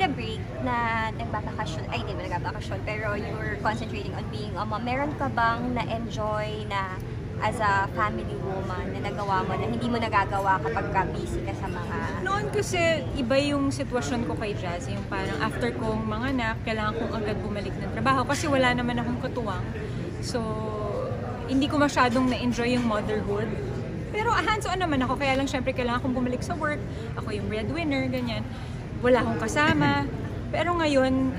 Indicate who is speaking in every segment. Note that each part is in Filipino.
Speaker 1: the break na nagbabakasyon, ay hindi ba nagbabakasyon, pero you were concentrating on being a mom, meron ka bang na-enjoy na as a family woman na nagawa mo na hindi mo nagagawa kapag busy ka sa mga...
Speaker 2: Noon kasi iba yung sitwasyon ko kay Jazz, yung parang after kong manganak, kailangan kong agad bumalik ng trabaho kasi wala naman akong katuwang. So, hindi ko masyadong na-enjoy yung motherhood. Pero hands-on naman ako, kaya lang syempre kailangan kong bumalik sa work, ako yung breadwinner, ganyan. Wala akong kasama. Pero ngayon,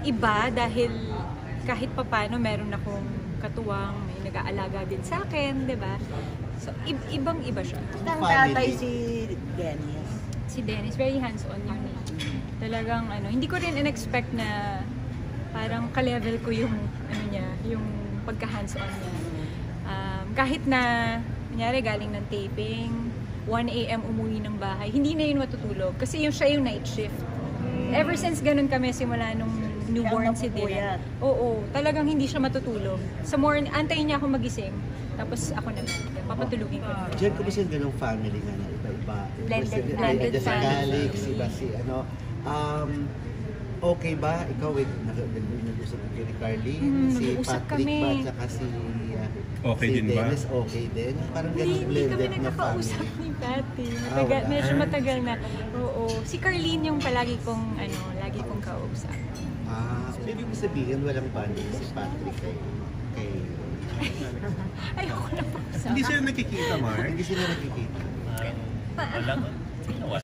Speaker 2: iba dahil kahit papano meron akong katuwang, may nag-aalaga din sa akin, di ba? So, ibang-iba siya.
Speaker 3: Ang tatay si Dennis.
Speaker 2: Si Dennis, very hands-on yun. Talagang, hindi ko rin in-expect na parang ka-level ko yung, niya, yung pagka-hands-on niya. Kahit na, kunyari galing ng taping, 1 AM umuwi ng bahay, hindi na yun matutulog. Kasi siya yung night shift. Ever since ganun kami, simula nung newborn si Dylan. Oo, talagang hindi siya matutulog. Sa morning, antayin niya ako magising. Tapos ako naman, papatulugin ko.
Speaker 4: Diyan ko ba siya ganung family nga na iba-iba?
Speaker 1: Blended
Speaker 4: si Calix, iba si okay ba? Ikaw, nag-usap ko kay Carlene, si Patrick
Speaker 2: kami.
Speaker 4: ba, at saka si
Speaker 5: okay
Speaker 4: si
Speaker 5: din ba?
Speaker 4: Dennis, okay din? Parang ganun
Speaker 2: Hindi
Speaker 4: blended
Speaker 2: kami
Speaker 4: na
Speaker 2: nakakausap
Speaker 4: family.
Speaker 2: ni Patty.
Speaker 4: wala.
Speaker 2: Medyo matagal na. Oo. Si Carlene yung palagi kong, lagi kong kausap.
Speaker 4: Pwede mo sabihin walang bonding si Patrick kay
Speaker 2: Ayoko na pa.
Speaker 5: Hindi sila nakikita, Mark.
Speaker 4: Hindi sila nakikita.
Speaker 5: Wala.